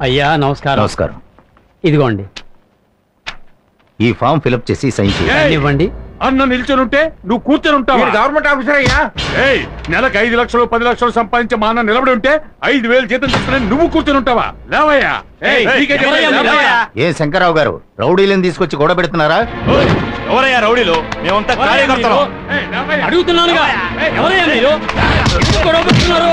అయ్యా నమస్కారం. నమస్కారం. ఇదిగోండి ఈ ఫామ్ ఫిలప్ చేసి సైన్ చేయండి. ఇవ్వండి. అన్న నిల్చొని ఉంటే నువ్వు కూర్చొని ఉంటావు. గవర్నమెంట్ ఆఫీసర్ అయ్యా. నెలకు 5 లక్షలు 10 లక్షలు సంపాదించే మా అన్న నిలబడి ఉంటే 5,000 జీతం తీసుకుని నువ్వు కూర్చొని ఉంటావా? లేవయ్యా. ఏ శంకర్రావు గారు, రౌడీలను తీసుకొచ్చి గొడవ పెడుతున్నారా? ఎవరయ్యా రౌడీలు? మేమంతా కార్యకర్తలు. అడుగుతున్నానుగా, ఎవరయ్యా మీరు? ఎందుకు గొడవ పెడుతున్నారు?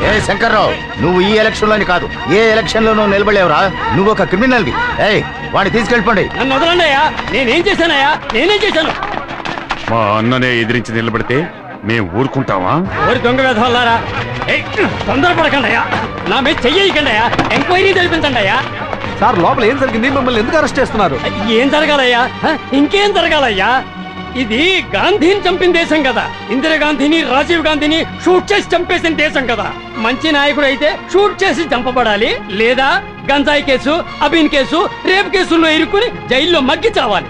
ఏ శంకర్రావు, నువ్వు ఈ ఎలక్షన్ లోని కాదు, ఏ ఎలక్షన్ లోనూ నిలబడలేవురా. నువ్వు ఒక క్రిమినల్ వి. వాడిని తీసుకెళ్ళిపోండి. నన్ను వదలండియా. నేనేం చేశానయ్యా? నేనేం చేశాను? మా అన్ననే ఎదిరించి నిలబడితే మేము ఊరుకుంటావా? ఓరి దొంగ వేధవాళ్ళారా, తొందరపడకండి అయ్యా. నా మీద చెయ్యకండి అయ్యా. ఎంక్వైరీ జరిపించండి అయ్యా. సార్ లోపల ఏం జరిగింది? మిమ్మల్ని ఎందుకు అరెస్ట్ చేస్తున్నారు? ఏం జరగాలయ్యా? ఇంకేం జరగాలయ్యా? ఇది గాంధీని చంపిన దేశం కదా. ఇందిరాగాంధీని, రాజీవ్ గాంధీని షూట్ చేసి చంపేసిన దేశం కదా. మంచి నాయకుడు అయితే షూట్ చేసి చంపబడాలి, లేదా గంజాయి కేసు, అబీన్ కేసు, రేప్ కేసుల్లో ఇరుక్కుని జైల్లో మగ్గి చావాలి.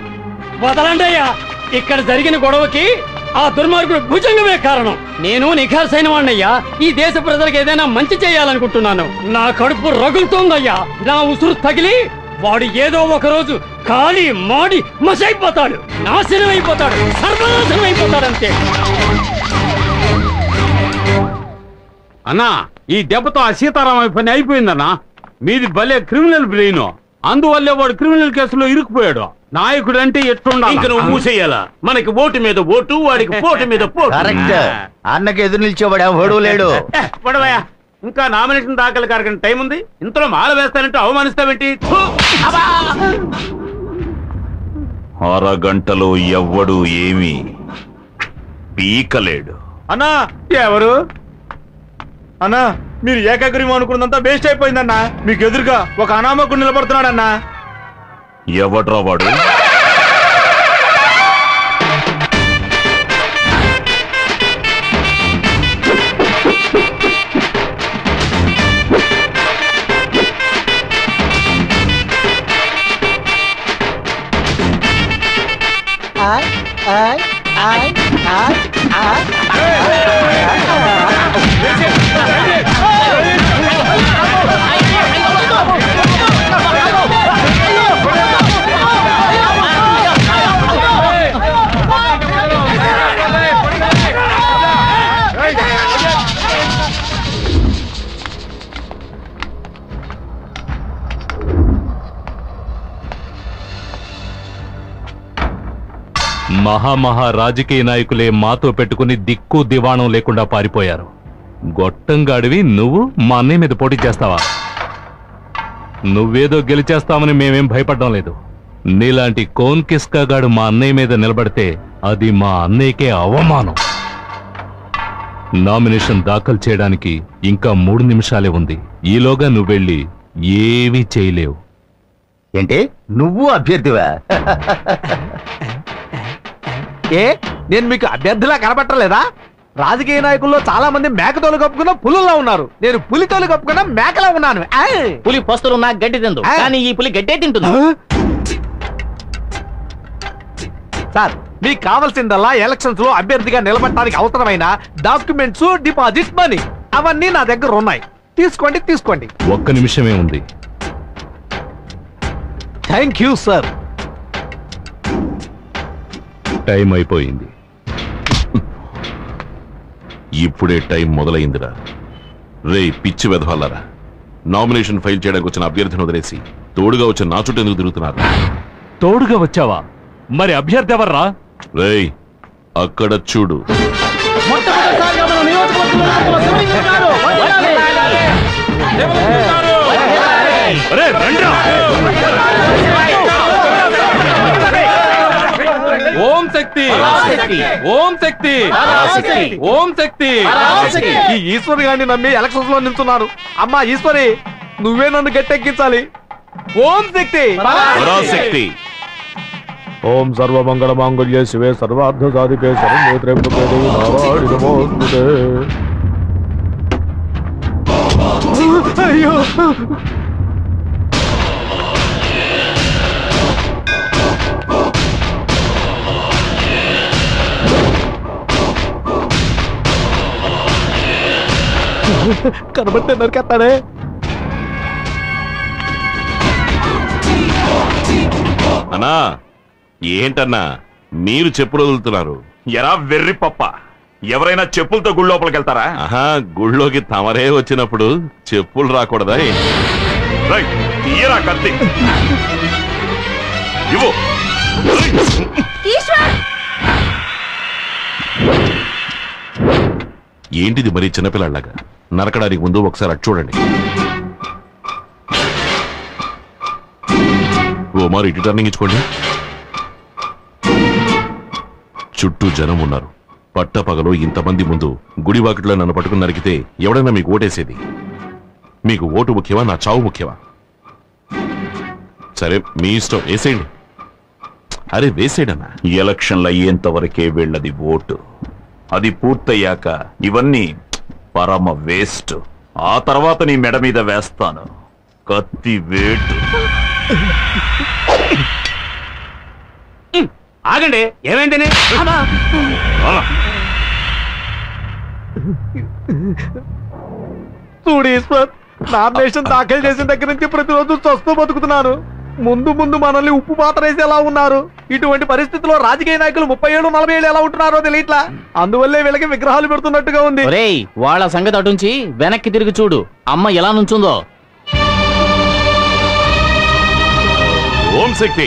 వదలండి అయ్యా. ఇక్కడ జరిగిన గొడవకి ఆ దుర్మార్గుడు భుజంగమే కారణం. నేను నిఖార్సైన వాణ్ణయ్యా. ఈ దేశ ప్రజలకు ఏదైనా మంచి చేయాలనుకుంటున్నాను. నా కడుపు రగులుతోందయ్యా. నా ఉసురు తగిలి వాడు ఏదో ఒక రోజు కాలి మాడి మసైపోతాడు, నాశనం అయిపోతాడు, సర్వనాశనం అయిపోతాడు అంతే. అన్నా, ఈ దెబ్బతో ఆ సీతారామ పని అయిపోయిందన్నా. మీది భలే క్రిమినల్ బ్రెయిన్. అందువల్లే వాడు క్రిమినల్ కేసులో ఇరుక్కుపోయాడు. నాయకుడు అంటే ఎట్లుండాలి? ఇంక నువ్వు మూసేయాలా? మనకి ఓటు మీద ఓటు, వాడికి పోటు మీద పోటు. కరెక్ట్. అన్నకి ఎదురు నిలిచేవాడు ఎవడూ లేడు. పడవయా, ఇంకా నామినేషన్ దాఖలు కారకని టైం ఉంది. ఇంతలో మాల వేస్తానంటే అవమానిస్తావేంటి? అరగంటలో ఎవ్వడు ఏమీ పీకలేడు. అన్నా ఎవరు? అన్నా మీరు ఏకాగ్రీవం అనుకున్నంతా వేస్ట్ అయిపోయిందన్నా. మీకు ఎదురుగా ఒక అనామకుడు నిలబడుతున్నాడన్నా. ఎవడ్రా వాడు? మహా రాజకీయ నాయకులే మాతో పెట్టుకుని దిక్కు దివాణం లేకుండా పారిపోయారు. గొట్టంగాడివి నువ్వు మా అన్నయ్య మీద పోటీ చేస్తావా? నువ్వేదో గెలిచేస్తామని మేమేం భయపడడం లేదు. నీలాంటి కోన్ కిస్కాగాడు మా అన్నయ్య మీద నిలబడితే అది మా అన్నయ్యకే అవమానం. నామినేషన్ దాఖలు చేయడానికి ఇంకా 3 నిమిషాలే ఉంది. ఈలోగా నువ్వెళ్ళి ఏమీ చేయలేవు. ఏంటి, నువ్వు అభ్యర్థివా? నేను మీకు అభ్యర్థిలా కనబట్టలేదా? రాజకీయ నాయకుల్లో చాలా మంది మేకతోలు కప్పుకున్న పులుల్లో ఉన్నారు. నేను పులితోలు కప్పుకున్న మేకలా ఉన్నాను. పులి పస్తులు నాకు గడ్డి తిందు, కానీ ఈ పులి గడ్డే తింటుంది. సార్, మీకు కావాల్సిందల్లా ఎలక్షన్స్ లో అభ్యర్థిగా నిలబడటానికి అవసరమైన డాక్యుమెంట్స్, డిపాజిట్ మనీ అవన్నీ నా దగ్గర ఉన్నాయి. తీసుకోండి. ఒక్క నిమిషమే ఉంది. Thank you sir. టైం అయిపోయింది. ఇప్పుడే టైం మొదలైందిరా. రే పిచ్చి వెధవాళ్ళరా, నామినేషన్ ఫైల్ చేయడానికి వచ్చిన అభ్యర్థిని వదిలేసి తోడుగా వచ్చిన నా చుట్టూ ఎందుకు తిరుగుతున్నారు? తోడుగా వచ్చావా? మరి అభ్యర్థి ఎవర్రా? రేయ్ అక్కడ చూడు. ఓం శక్తి, ఓం శక్తి, ఓం శక్తి. ఈ ఈశ్వరి గారిని నమ్మి ఎలక్షన్స్ లో నిల్చున్నారు. అమ్మా ఈశ్వరి, నువ్వే నన్ను గట్టెక్కించాలి. ఓం శక్తి, పరాశక్తి. ఓం సర్వమంగళ మాంగళ్యే శివే సర్వార్థ సాధికే శరణ్యేత్ర్యంబకే దేవి నారాయణి నమోస్తుతే. అయ్యో, కనబడితే నరికేస్తాడే. అన్నా ఏంటన్నా మీరు చెప్పులు వదులుతున్నారు? ఎరా వెర్రి పప్ప, ఎవరైనా చెప్పులతో గుడి లోపలికి వెళ్తారా? ఆహా, గుళ్ళోకి తమరే వచ్చినప్పుడు చెప్పులు రాకూడదా? రైట్, తీయరా కత్తి, ఇవ్వు. ఏంటిది మరి చిన్నపిల్లలాగా? నరకడానికి ముందు ఒకసారి అటు చూడండి. ఓ మారు ఇటు టర్నింగ్ ఇచ్చుకోండి. చుట్టూ జనం ఉన్నారు. పట్టపగలు ఇంతమంది ముందు గుడివాకిట్లో నన్ను పట్టుకుని నరికితే ఎవడైనా మీకు ఓటేసేది? మీకు ఓటు ముఖ్యమా, నా చావు ముఖ్యమా? సరే మీ ఇష్టం, వేసేయండి. అరే వేసేయడన్నా. ఎలక్షన్లు అయ్యేంత వరకే వీళ్ళది ఓటు. అది పూర్తయ్యాక ఇవన్నీ పరమ వేస్ట్. ఆ తర్వాత నీ మెడ మీద వేస్తాను కత్తి వేటు. ఆగండి, ఏమైందని? చూడు ఈశ్వర్, నామినేషన్ దాఖలు చేసిన దగ్గర నుంచి ప్రతిరోజు చస్తూ బతుకుతున్నాను. ముందు ముందు మనల్ని ఉప్పు పాత్ర వేసి ఎలా ఉన్నారు. ఇటువంటి పరిస్థితుల్లో రాజకీయ నాయకులు 30 ఏళ్ళు 40 ఏళ్ళు ఎలా ఉంటున్నారో తెలియట్లా. అందువల్లే వీళ్ళకి విగ్రహాలు పెడుతున్నట్టుగా ఉంది. ఒరేయ్, వాళ్ళ సంగతి అటుంచి వెనక్కి తిరిగి చూడు, అమ్మ ఎలా నుంచుందో. ఓం శక్తి,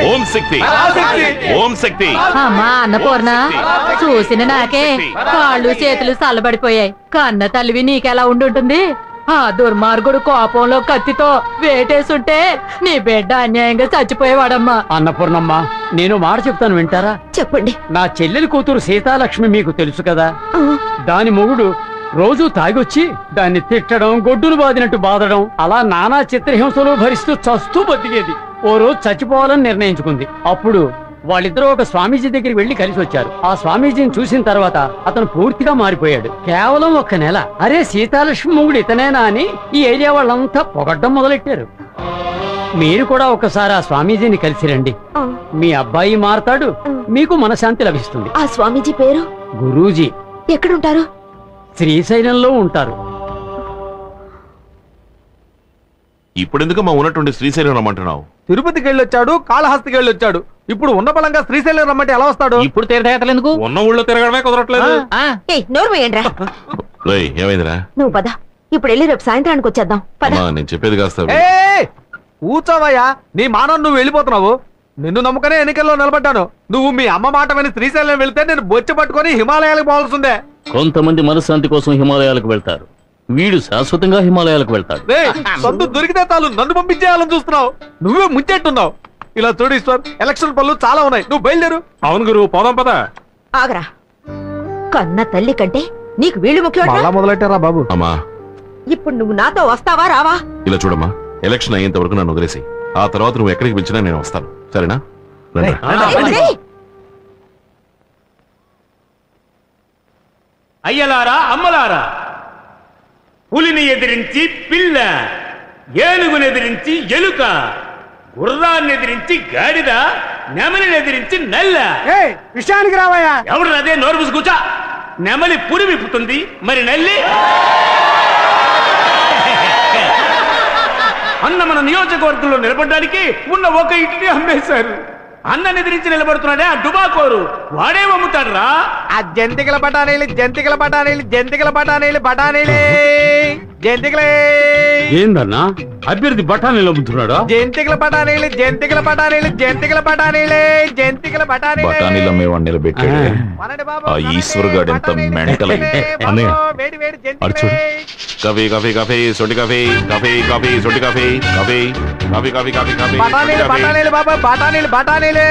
ఓం శక్తి, ఓం శక్తి. అమ్మా అన్నపూర్ణ, చూసిన నాకే కాళ్ళు చేతులు చల్లబడిపోయాయి. కన్న తల్లివి నీకెలా ఉండుంటుంది? ఆ దుర్మార్గుడు కోపంలో కత్తితో వేటేసుంటే నీ బిడ్డ అన్యాయంగా చచ్చిపోయేవాడమ్మా. అన్నపూర్ణమ్మ, నేను మాట చెప్తాను, వింటారా? చెప్పండి. నా చెల్లెలి కూతురు సీతాలక్ష్మి మీకు తెలుసు కదా. దాని మొగుడు రోజు తాగొచ్చి దాన్ని తిట్టడం, గొడ్డును బాదినట్టు బాధడం, అలా నానా చిత్రహింసలు భరిస్తూ చస్తూ బతికేది. ఓ రోజు చచ్చిపోవాలని నిర్ణయించుకుంది. అప్పుడు వాళ్ళిద్దరూ ఒక స్వామీజీ దగ్గరికి వెళ్లి కలిసి వచ్చారు. ఆ స్వామీజీని చూసిన తర్వాత అతను పూర్తిగా మారిపోయాడు. కేవలం 1 నెల. అరే సీతాలక్ష్మి మొగుడు ఇతనేనా అని ఈ ఏరియా వాళ్ళంతా పొగడ్డం మొదలెట్టారు. మీరు కూడా ఒకసారి ఆ స్వామీజీని కలిసి రండి. మీ అబ్బాయి మారతాడు, మీకు మనశాంతి లభిస్తుంది. ఆ స్వామీజీ పేరు? గురూజీ. ఎక్కడుంటారు? శ్రీశైలంలో ఉంటారు. ఇప్పుడెందుకు మా ఉన్నటువంటి శ్రీశైలం రమ్మంటున్నావు? తిరుపతికి వెళ్ళొచ్చాడు, కాళహస్తికి వెళ్ళొచ్చాడు. ఇప్పుడు ఉన్న బలంగా శ్రీశైలం రమ్మంటే ఎలా వస్తాడు? ఇప్పుడు తీర్థయాత్రలు ఎందుకు? ఉన్న ఊళ్ళో తిరగడమే కుదరట్లేదు. నోరు మూయండిరా. రేయ్, ఏమైందిరా? నువ్వు పద, ఇప్పుడు వెళ్ళి రేపు సాయంత్రానికి వచ్చేద్దాం. పద. అమ్మా, నేను చెప్పేది కాస్త కూర్చోవయ్యా, నీ మానం నువ్వు వెళ్ళిపోతున్నావు. నిన్ను నమ్ముకనే ఎన్నికల్లో నిలబడ్డాను. నువ్వు మీ అమ్మ మాట విని శ్రీశైలం వెళ్తే నేను బొచ్చి పట్టుకొని హిమాలయాలకు పోవాల్సిందే. కొంతమంది మనశ్శాంతి కోసం హిమాలయాలకు వెళ్తారు, వీడు శాశ్వతంగా హిమాలయాలకు వెళ్తాడు. సొంత దొరికితే చాలు నన్ను పంపించేయాలని చూస్తున్నావు. నువ్వే ముంచెట్టున్నావు. ఇలా చూడు ఈశ్వర్, ఎలక్షన్ పనులు చాలా ఉన్నాయి, నువ్వు బయలుదేరు. అవును గురు, పోదాం పద. ఆగరా. కన్న తల్లి కంటే నీకు వీళ్ళు ముఖ్యం. మొదలెట్టారా బాబు? అమ్మా, ఇప్పుడు నువ్వు నాతో వస్తావా రావా? ఇలా చూడమ్మా, ఎలక్షన్ అయ్యేంత వరకు నన్ను వదిలేసి ఆ తర్వాత నువ్వు ఎక్కడికి పిలిచినా నేను వస్తాను, సరేనా? రండి. అయ్యలారా, అమ్మలారా, పులిని ఎదిరించి పిల్ల, ఏనుగుని ఎదిరించి ఎలుక, గుర్రాన్ని ఎదిరించి గాడిద, నెమలిని ఎదిరించి నల్ల. విషయానికి రావయ్యా. ఎవడు అదే నోరు మూసి కూర్చో. నెమలి పురి విప్పుతుంది, మరి నల్లి అన్న మన నియోజకవర్గంలో నిలబడడానికి ఉన్న ఒక ఇంటిని అమ్మేశారు. అన్నని ఎదిరించి నిలబడుతున్నాడే ఆ డుబాకోరు, వాడే అమ్ముతాడు రా. ఆ జంతికల బఠానీలు, జంతికల బఠానీలు, జంతికల బఠానీలు, బఠానీలే జంతికలే. ఏందన్నా అభ్యర్థి బఠానీలు అమ్ముతున్నాడా? జంతికల బఠానీలు, జంతికల బఠానీలు, జంతికల బఠానీలే, జంతికల బఠానీలే. బఠానీలు అమ్మేవాడిని నిలబెట్టాడు ఆ ఈశ్వర్ గాడు. ఎంత మెంటల్ అన్నయ్య, వేడి వేడి అటు చూడు. కాఫీ కాఫీ కాఫీ సొంటి కాఫీ, కాఫీ కాఫీ సొంటి coffee, coffee coffee coffee coffee coffee బఠానీలు, బఠానీలు బాబా, బఠానీలు, బఠానీలే.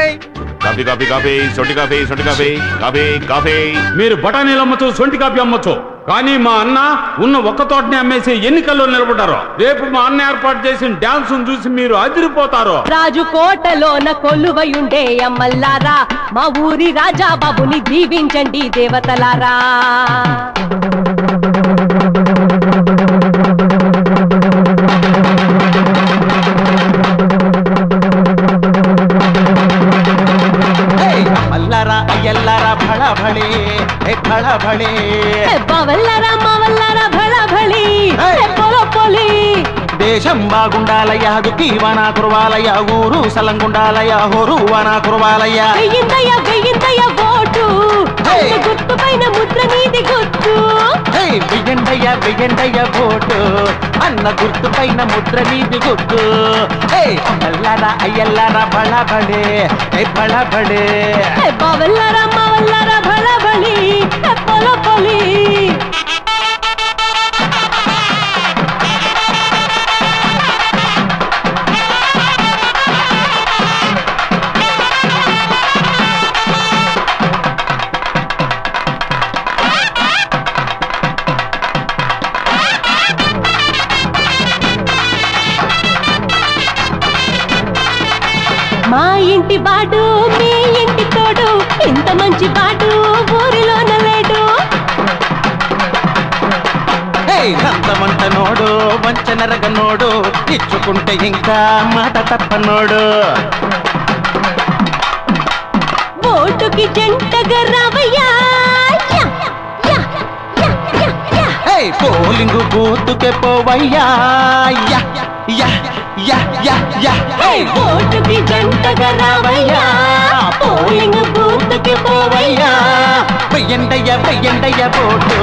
కాఫీ కాఫీ కాఫీ సొంటి కాఫీ, సొంటి కాఫీ, కాఫీ కాఫీ. మీరు బఠానీలు అమ్మచ్చు, సొంటి కాఫీ అమ్మచ్చు, కానీ మా అన్న ఉన్న ఒక్క తోటని అమ్మేసి ఎన్నికల్లో నిలబడ్డారు. రేపు మా అన్న ఏర్పాటు చేసిన డాన్స్ చూసి మీరు అదిరిపోతారు. రాజు కోటలోన కొలువయుండే అమ్మల్లారా, మా ఊరి రాజా బాబుని దీవించండి దేవతలారా. అయ్యల్లారా, భళ భళే భళ భళే బావల్లారా మావల్లారా భళ భళి పొల పొలి దేశం బాగుండాలయ్యా దుఃఖీవానా కురవాలయ్యా ఊరు సలంగుండాలయ్యా హోరువానా కురవాలయ్యా వెయ్యిందయ్య ఓటు గుర్తు పైన ముద్ర నీది గుర్తు వెయ్యండయ్య ఓటు అన్న గుర్తు పైన ముద్ర నీది గుర్తు అమ్మల్లారా అయ్యల్లారా బళ బళే బళ బళే బావల్లారా మావల్లారా భళ భళి పొల పొలి మా ఇంటి బాడు మీ ఇంటి తోడు ఇంత మంచి బాడు ఊరిలోన లేడు దంతమంట నోడు వంచనరగ నోడు ఇచ్చుకుంటే ఇంకా మాట తప్పనోడు ఓటుకి జంటగా రావయ్యా పోలింగు బూతుకే పోవయ్యా ఓటుకి జంటగా రావయ్యా పోలింగు బూతుకే పోవయ్యా వెయ్యండయ్య ఓటు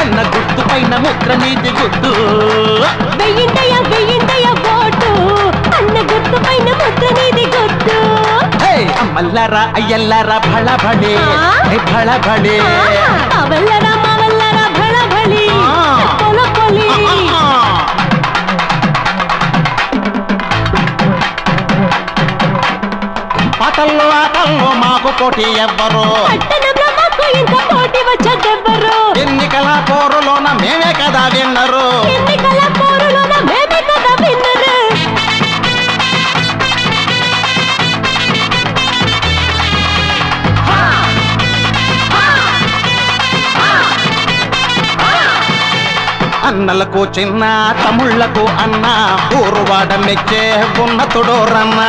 అన్న గుర్తు పైన ముద్ర నీది గుర్తు వెయ్యిందయ్య ఓటు అన్న గుర్తు పైన ముద్ర నీది గుర్తు అమ్మల్లారా అయ్యల్లారా భళ భళే భళ భళే అవల్లరా మావల్లరా భళ భళి పొల పొలి ఆటల్లో మాకు పోటీ ఎవ్వరు పట్టణంలో మాకు ఇంత పోటీ వచ్చేదెవ్వరు ఎన్నికల పోరులోన మేమే కదా విన్నరు ఎన్నికల పోరులోన మేమే కదా విన్నరు అన్నలకు చిన్న తమ్ముళ్లకు అన్న ఊరువాడ మెచ్చే ఉన్నతుడు రన్న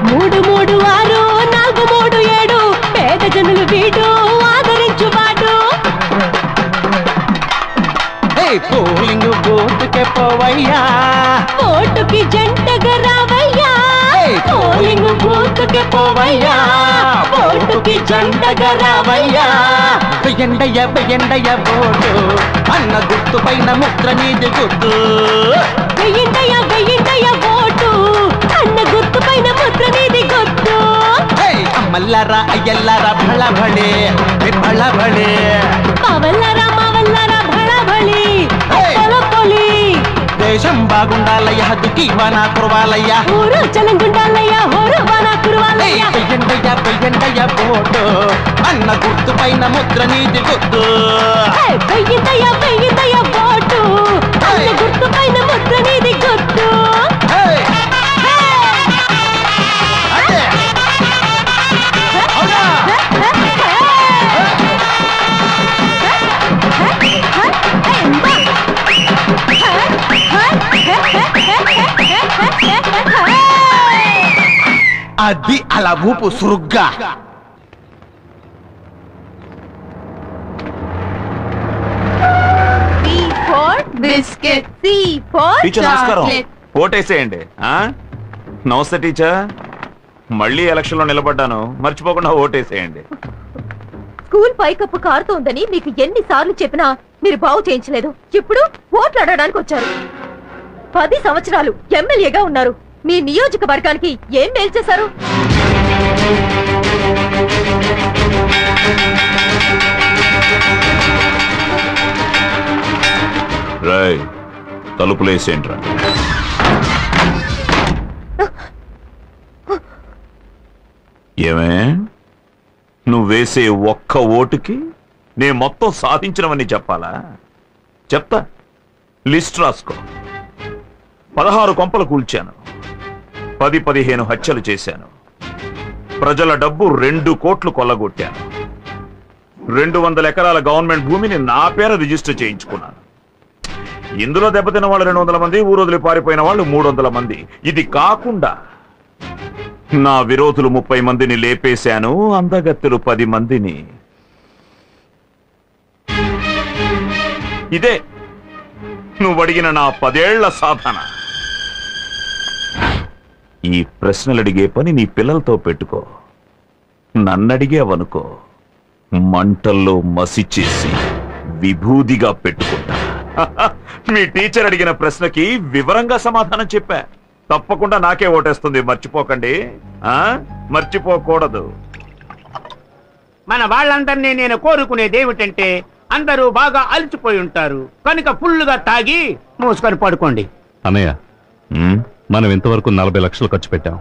3 3 6 4 3 7 పేద జనులు వీడు ఆదరించువాడు పోలింగ్ బూత్కే పోవయ్యా ఓటుకి జంటగా రావయ్యా పోలింగ్ బూత్కే పోవయ్యా ఓటుకి జంటగా రావయ్యా వెయ్యండయ్య ఓటు అన్న గుర్తు పైన ముద్ర నీది గుర్తు వెయ్యిందయ్య ఓటు అన్న గుర్తు పైన ముద్ర నీది గుర్తు అమ్మల్లారా అయ్యల్లారా భళ భళే భళ భళే మావల్లారా భళ భళి పొల పొలి దేశం బాగుండాలయ్యా దుఃఖీవానా కురవాలయ్యా ఊరు చలంగుండాలయ్యా హోరువానా కురవాలయ్యా వెయ్యండయ్య ఓటు అన్న గుర్తు పైన ముద్ర నీది గుర్తు వెయ్యిందయ్య ఓటు అన్న గుర్తు పైన ముద్ర నీది గుర్తు అది అలా ఊపు సురుగ్గా బిస్కెట్ టీచర్ నమస్కారం ఓటేసేయండి నమస్తే టీచర్ మళ్ళీ ఎలక్షన్ లో నిలబడ్డాను మర్చిపోకుండా ఓటేసేయండి స్కూల్ పైకప్పు కారుతోందని మీకు ఎన్నిసార్లు చెప్పినా మీరు బాగు చేయించలేదు ఇప్పుడు ఓట్లు అడగడానికి వచ్చారు 10 సంవత్సరాలు ఎమ్మెల్యేగా ఉన్నారు మీ నియోజకవర్గానికి ఏం మేలు చేశారు రాయ్ తలుపులేసేంట్రా ఏమే నువ్వేసే ఒక్క ఓటుకి నే మొత్తం సాధించినవని చెప్పాలా చెప్తా లిస్ట్ రాసుకో 16 కొంపలు కూల్చాను 10-15 హత్యలు చేశాను ప్రజల డబ్బు 2 కోట్లు కొల్లగొట్టాను 200 ఎకరాల గవర్నమెంట్ భూమిని నా పేరు రిజిస్టర్ చేయించుకున్నాను ఇందులో దెబ్బతిన్న వాళ్ళు 200 మంది ఊరొదిలి పారిపోయిన వాళ్ళు 300 మంది ఇది కాకుండా నా విరోధులు 30 మందిని లేపేశాను, అందగత్తెలు 10 మందిని. ఇదే నువ్వు అడిగిన నా 10 ఏళ్ల సాధన. ఈ ప్రశ్నలు అడిగే పని నీ పిల్లలతో పెట్టుకో. నన్నడిగేవనుకో, మంటల్లో మసిచేసి విభూదిగా పెట్టుకుంటా. మీ టీచర్ అడిగిన ప్రశ్నకి వివరంగా సమాధానం చెప్పా. తప్పకుండా నాకే ఓటేస్తుంది, మర్చిపోకండి. మర్చిపోకూడదు. మన వాళ్ళందరినీ నేను కోరుకునేది ఏమిటంటే, అందరూ బాగా అలసిపోయి ఉంటారు కనుక ఫుల్లుగా తాగి మూసుకొని పడుకోండి. అన్నయ్య, మనం ఇంతవరకు 40 లక్షలు ఖర్చు పెట్టాం.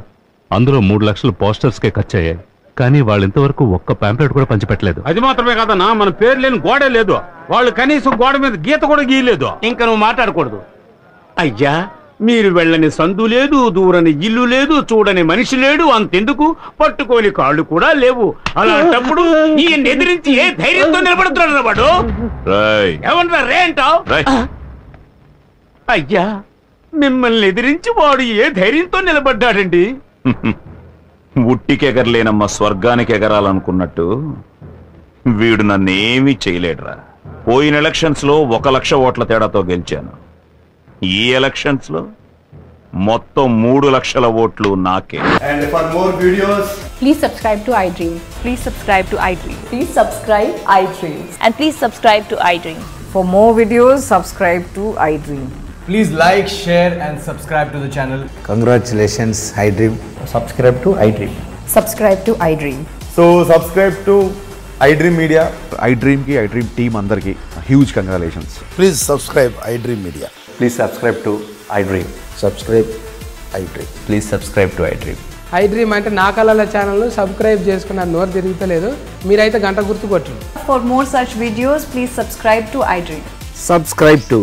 అందులో 3 లక్షలు పోస్టర్స్కే ఖర్చు అయ్యాయి. కానీ వాళ్ళు ఇంతవరకు ఒక్క పాంప్లెట్ కూడా పంచిపెట్టలేదు. అది మాత్రమే కాదన్నా, మన పేరు లేని గోడే లేదు. వాళ్ళు కనీసం గోడ మీద గీత కూడా గీయలేదు. ఇంకా నువ్వు మాట్లాడకూడదు. అయ్యా, మీరు వెళ్ళని సందు లేదు, దూరని ఇల్లు లేదు, చూడని మనిషి లేడు, అంతెందుకు పట్టుకోని కాళ్ళు కూడా లేవు. అలాంటప్పుడు ఈయన ఎదిరించి ఏ ధైర్యంతో నిలబడుతున్నాడు వాడు? ఏమన్నా రే అంటావు? అయ్యా, మిమ్మల్ని ఎదిరించి వాడు ఏ ధైర్యంతో నిలబడ్డాడండి? ఉట్టికెగరలేనమ్మ స్వర్గానికి ఎగరాలనుకున్నట్టు వీడు నన్నేమీ చేయలేడురా. పోయిన ఎలక్షన్స్ లో 1 లక్ష ఓట్ల తేడాతో గెలిచాను. ఈ ఎలక్షన్స్ లో మొత్తం 3 లక్షల ఓట్లు నాకే. And for more videos, please subscribe to iDream. Please subscribe to iDream. Please subscribe iDream. And please subscribe to iDream. For more videos, subscribe to iDream. please like, share and subscribe to the channel. Congratulations, iDream. Subscribe to iDream. Subscribe to iDream. So subscribe to iDream Media. iDream ki iDream team andarki huge congratulations. Please subscribe iDream Media. Please subscribe to iDream. Subscribe iDream. Please subscribe to iDream. iDream అంటే నా కళల channel subscribe చేసుకున్న నోరు తిరుగుతలేదు. మీరైతే గంట గుర్తు కొట్టండి. For more such videos, please subscribe to iDream. Subscribe to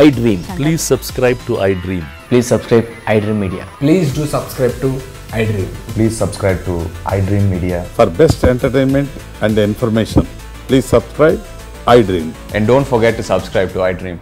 iDream. Please subscribe to iDream. Please subscribe iDream Media. Please do subscribe to iDream. Please subscribe to iDream Media. For best entertainment and information, please subscribe iDream. And don't forget to subscribe to iDream.